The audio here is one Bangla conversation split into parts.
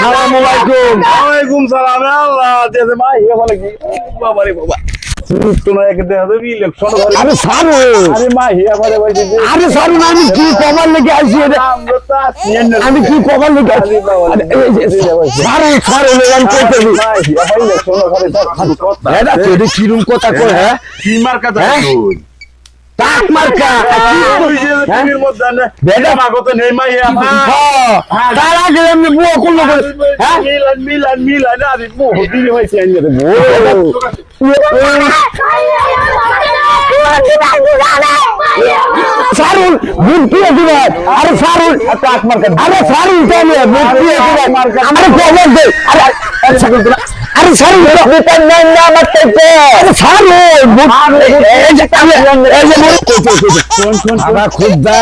আসসালামু আলাইকুম। ওয়ালাইকুম সালাম। আল্লাহ দেশে মা ইয়ে বলে কি বাবা রে বাবা তোমরা এক দেহ দেবি ইলেকশন করে। আরে সারু, আরে মা হিয়া বলে বলছি যে আরে সারু না, আমি কি কভার লেগে আসি রে? আমরা তো আসিয়েন না। আমি কি কভার লেগে আসি? সারু সারু লেগান করতে দি। মা হিয়া বলে ইলেকশন করে স্যার কথা। এটা তুই কি রুম কথা কই? হ্যাঁ কি মার্কা হ্যাঁ? তুই টাক মার্কা। তুই যে টিভির মধ্যে না বেটা মাগো তো নেই মা হিয়া। হ্যাঁ, তার আগে এমনি বুয়া করলো করে। হ্যাঁ মিলান আরে বহু দিন হইছে আইনে রে। সারুল ভোট দিয়ে দিবেন। আরে সারুল টাক মার্কা। আরে সারুল জানে ভোট দিয়ে দিবেন। আমারে খবর দে। আরে সারুল ভোটার নাম না মারতেছে। আরে সারুল ভোট এই যে কোন আবার খুদা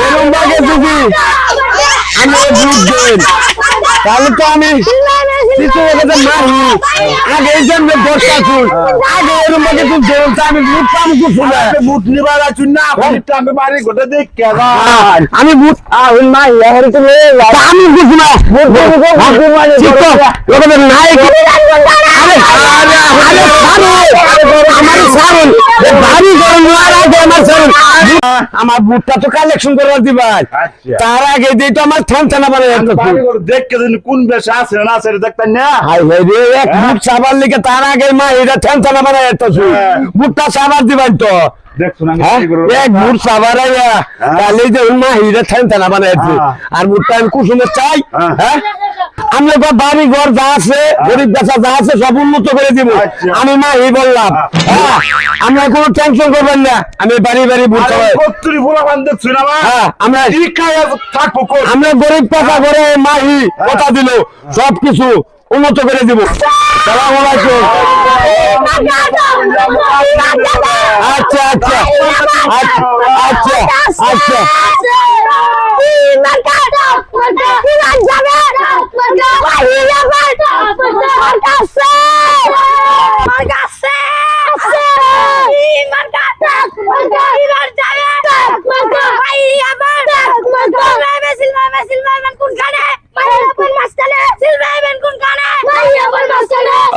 এরকম বাগে দিবি আমি ভোট দেন। তাহলে তো আমি কিছু বলতে মারি আগে এই জন্য দশটা চুল আগে এরকম বাগে তুই দেন আমি ভোট পাম কিছু না। বুট নিবার আছু না আমি বাড়ি গোটা দেখ কে আমি ভোট আহুল মা ইয়ার তো আমি কিছু না ভোট দেব ভোট মানে ওটা নাই আরে আরে আমার সারুন ভারী গরম আর আগে আমার সারুন আমার ভোটটা তো কালেকশন করে দিবাই। তার আগে দিয়ে তো আমার থামছানা বানাই দেখ কে কোন বেশ আছে না আছে দেখতেন না। হাই ভাই রে এক ভোট সাবার লিখে তার আগে মা এটা থামছানা বানাই এত ভোটটা সাবার দিবাই তো দেখছো না এক ভোট সাবার আইয়া তাহলে যে মা হিরা থামছানা বানাই আর ভোটটা আমি কুসুমের চাই। হ্যাঁ আমরা বাড়ি ঘর যা আছে গরিব গাছা যা আছে সব উন্নত করে দিব। আমি মা এই বললাম আমরা কোনো টেনশন করবেন না। আমি বাড়ি বাড়ি ভোট আমরা গরিব কথা করে মাহি কথা দিল সবকিছু উন্নত করে দিব। সালাম আলাইকুম। আচ্ছা আচ্ছা আচ্ছা আচ্ছা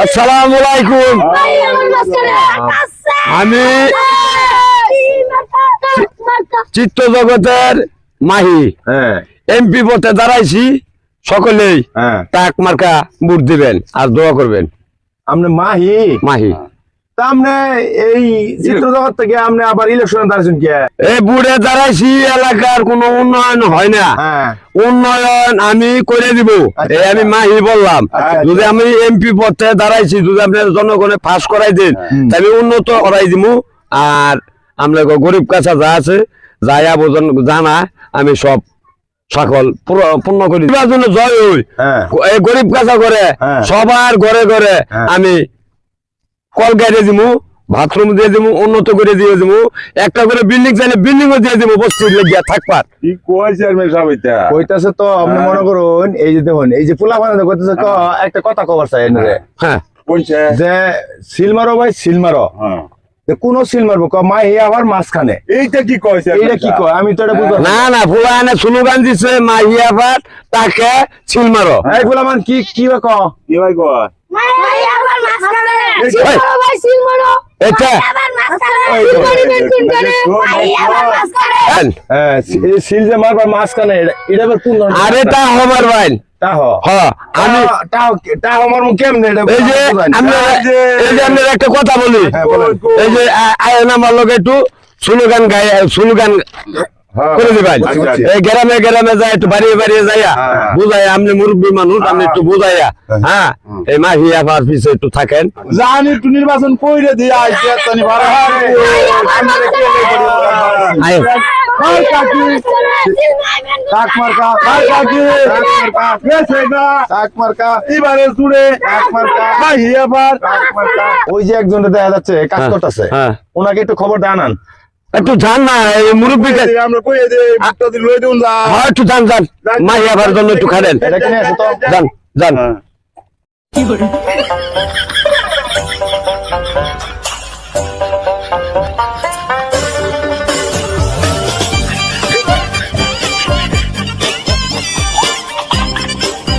আসসালামু আলাইকুম। আমি চিত্ত জগতের মাহি এমপি পথে দাঁড়াইছি। সকলেই টাক মার্কা ভোট দিবেন আর দোয়া করবেন। আপনি মাহি মাহি আপনি এই চিত্র জগৎ থেকে আপনি আবার ইলেকশনে দাঁড়াচ্ছেন কে? এই বুড়ে দাঁড়াইছি এলাকার কোনো উন্নয়ন হয় না। উন্নয়ন আমি করে দিব এই আমি মাহি বললাম। যদি আমি এমপি পথে দাঁড়াইছি যদি আপনি জনগণে পাস করাই দেন তাহলে উন্নত করাই দিব। আর আমরা গরিব কাছা যা আছে যাই আবেদন জানা আমি সব সকল পূর্ণ করি জন্য জয় হই। এই গরিব কাছা করে সবার ঘরে ঘরে আমি কল গাড়ি দিব, বাথরুম দিয়ে দিব, উন্নত করে দিয়ে দিব। একটা করে বিল্ডিং চাইলে বিল্ডিং ও দিয়ে দিব বস্তির লেগিয়া থাকবার। কি কইছে কইতাছে তো আপনি মনে করুন এই যে দেখুন এই যে পোলা বানাতে কইতাছে একটা কথা কবার চাই এনে। হ্যাঁ কোনছে যে সিল মারো ভাই সিল মারো। কোন সিল মারবো মা হে আবার মাঝখানে এইটা কি কইছে? এইটা কি কয় আমি তো এটা বুঝলাম না। না ফুলা এনে স্লোগান দিছে মা হি আবার তাকে সিল মারো। এই ফুলা মান কি কি ক কি ভাই কয় সিল যে মারবার মাঝখানে এটা কোন? আরে তা হবার ভাই একটা কথা বলি। এই যে আয়ন আমার লোক একটু স্লোগান গায়ে স্লোগান করে দিবেন। এই গ্রামে গ্রামে যায় একটু বাড়িয়ে বাড়িয়ে যাইয়া বুঝাই আপনি মুরব্বী মানুষ আপনি একটু বুঝাইয়া। হ্যাঁ এই মাহি আবার পিছিয়ে একটু থাকেন জানি একটু নির্বাচন করে দিয়ে ওই যে একজন দেখা যাচ্ছে কাজ করতেছে ওনাকে একটু খবর জানান। একটু জান না এই মুরব্বী একটু জান জান মাহি আবার জন্য একটু খাবেন জান জান।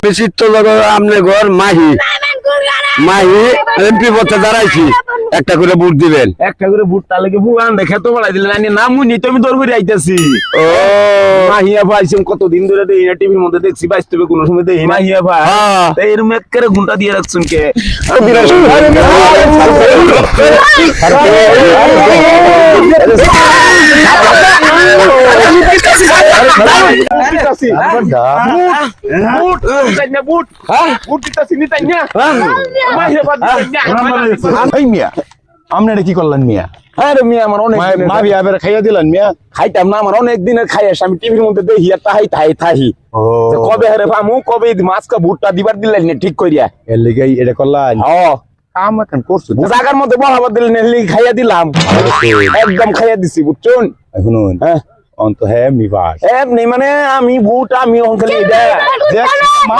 আমি চিত্তনগর আমনে ঘর মাহি এমপি পথে দাঁড়াইছি, একটা করে ভোট দিবেন। একটা করে বুট তাহলে কি বুয়ান দেখে তো বলাই দিলেন আমি নাম মুনি তো আমি দৌড় করে আইতাছি। ও মাহিয়া ভাই সিম কতদিন ধরে দেই না টিভির মধ্যে দেখছি বাস্তবে কোনো সময় দেই না। মাহিয়া ভাই হ্যাঁ। এই এরকম এক করে ঘন্টা দিয়ে রাখছেন কে? বুট তাইনা বুট বুট দিতাছি নি তাইনা মাহিয়া বাদ তাইনা ভাই মিয়া আপনি এটা কি করলেন মিয়া? আরে মিয়া আমার অনেক মা বিয়া বের খাইয়া দিলেন মিয়া? খাইতাম না, আমার অনেক দিনের খাই আসে, আমি টিভির মধ্যে দেখি আর তাহাই যে কবে হারে পামু, কবে মাছকা ভুট্টা দিবার দিলেন না ঠিক করিয়া। এর লিগে এটা করলেন ও কাম এখন করছো জায়গার মধ্যে বহাবার দিলেন এলি খাইয়া দিলাম, একদম খাইয়া দিছি বুঝছুন। শুনুন হ্যাঁ অন্ত হ্যাঁ নিবাস এমনি মানে আমি ভুট আমি অঙ্কলি দেখ মা